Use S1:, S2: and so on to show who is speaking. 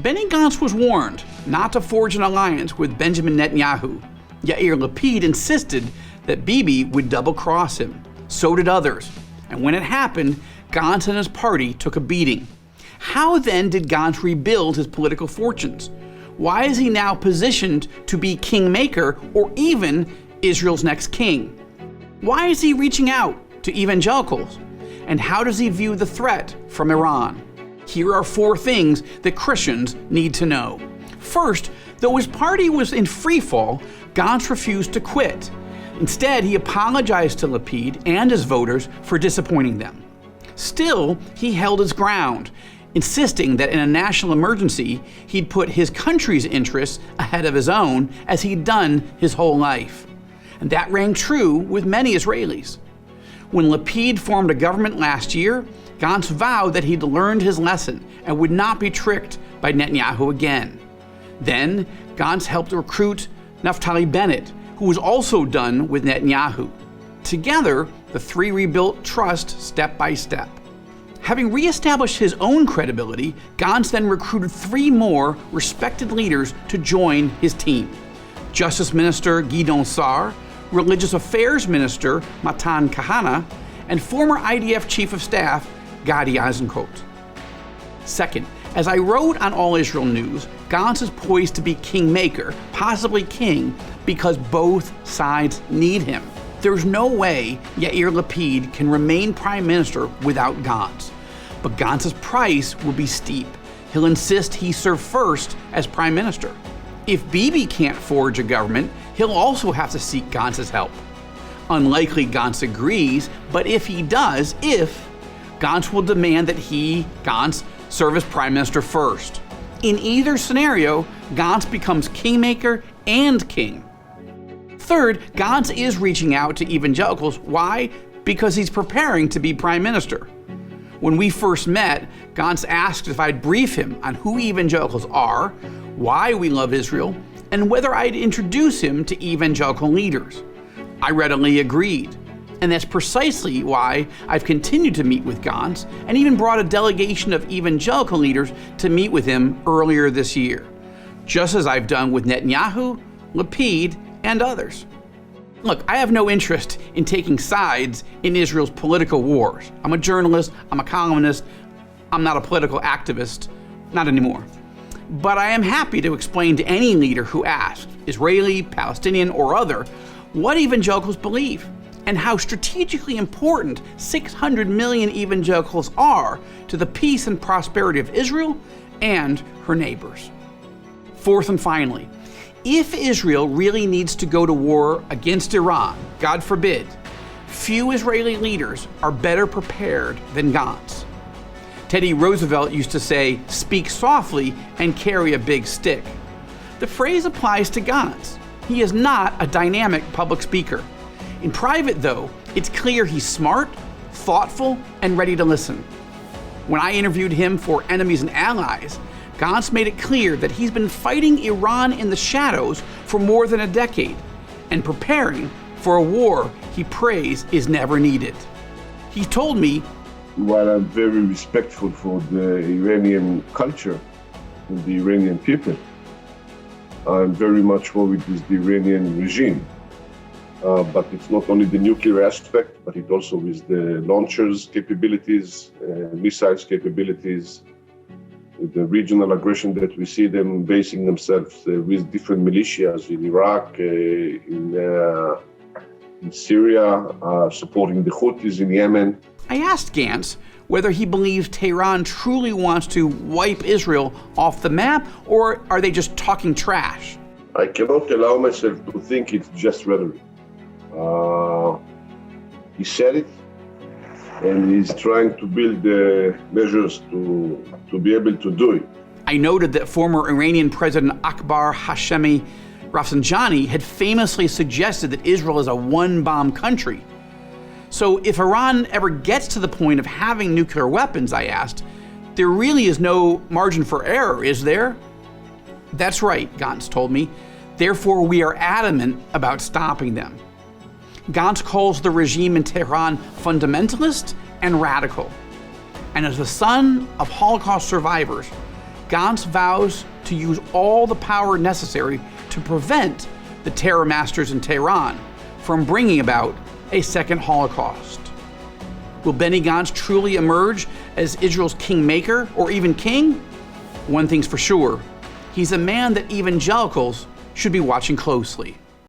S1: Benny Gantz was warned not to forge an alliance with Benjamin Netanyahu. Yair Lapid insisted that Bibi would double-cross him. So did others. And when it happened, Gantz and his party took a beating. How then did Gantz rebuild his political fortunes? Why is he now positioned to be kingmaker or even Israel's next king? Why is he reaching out to evangelicals? And how does he view the threat from Iran? Here are 4 things that Christians need to know. First, though his party was in freefall, Gantz refused to quit. Instead, he apologized to Lapid and his voters for disappointing them. Still, he held his ground, insisting that in a national emergency, he'd put his country's interests ahead of his own, as he'd done his whole life. And that rang true with many Israelis. When Lapid formed a government last year, Gantz vowed that he'd learned his lesson and would not be tricked by Netanyahu again. Then, Gantz helped recruit Naftali Bennett, who was also done with Netanyahu. Together, the 3 rebuilt trust step by step. Having reestablished his own credibility, Gantz then recruited 3 more respected leaders to join his team. Justice Minister Gideon Sa'ar, Religious Affairs Minister Matan Kahana, and former IDF Chief of Staff Gadi Eisenkot. Second, as I wrote on All Israel News, Gantz is poised to be kingmaker, possibly king, because both sides need him. There's no way Yair Lapid can remain prime minister without Gantz. But Gantz's price will be steep. He'll insist he serve first as prime minister. If Bibi can't forge a government, he'll also have to seek Gantz's help. Unlikely Gantz agrees, but if he does, Gantz will demand that he, Gantz, serve as prime minister first. In either scenario, Gantz becomes kingmaker and king. Third, Gantz is reaching out to evangelicals. Why? Because he's preparing to be prime minister. When we first met, Gantz asked if I'd brief him on who evangelicals are, why we love Israel, and whether I'd introduce him to evangelical leaders. I readily agreed. And that's precisely why I've continued to meet with Gantz and even brought a delegation of evangelical leaders to meet with him earlier this year, just as I've done with Netanyahu, Lapid, and others. Look, I have no interest in taking sides in Israel's political wars. I'm a journalist, I'm a columnist, I'm not a political activist, not anymore. But I am happy to explain to any leader who asks, Israeli, Palestinian, or other, what evangelicals believe and how strategically important 600 million evangelicals are to the peace and prosperity of Israel and her neighbors. Fourth and finally, if Israel really needs to go to war against Iran, God forbid, few Israeli leaders are better prepared than Gantz. Teddy Roosevelt used to say, "Speak softly and carry a big stick." The phrase applies to Gantz. He is not a dynamic public speaker. In private, though, it's clear he's smart, thoughtful, and ready to listen. When I interviewed him for Enemies and Allies, Gantz made it clear that he's been fighting Iran in the shadows for more than a decade and preparing for a war he prays is never needed. He told me,
S2: while I'm very respectful for the Iranian culture and the Iranian people, I'm very much worried with the Iranian regime. But it's not only the nuclear aspect, but it also is the launchers capabilities, missiles capabilities, the regional aggression that we see them basing themselves with different militias in Iraq, in Syria, supporting the Houthis in Yemen.
S1: I asked Gantz whether he believes Tehran truly wants to wipe Israel off the map, or are they just talking trash?
S2: I cannot allow myself to think it's just rhetoric. He said it, and he's trying to build the measures to be able to do it.
S1: I noted that former Iranian President Akbar Hashemi Rafsanjani had famously suggested that Israel is a one-bomb country. So if Iran ever gets to the point of having nuclear weapons, I asked, there really is no margin for error, is there? That's right, Gantz told me. Therefore, we are adamant about stopping them. Gantz calls the regime in Tehran fundamentalist and radical. And as the son of Holocaust survivors, Gantz vows to use all the power necessary to prevent the terror masters in Tehran from bringing about a second Holocaust. Will Benny Gantz truly emerge as Israel's kingmaker or even king? One thing's for sure, he's a man that evangelicals should be watching closely.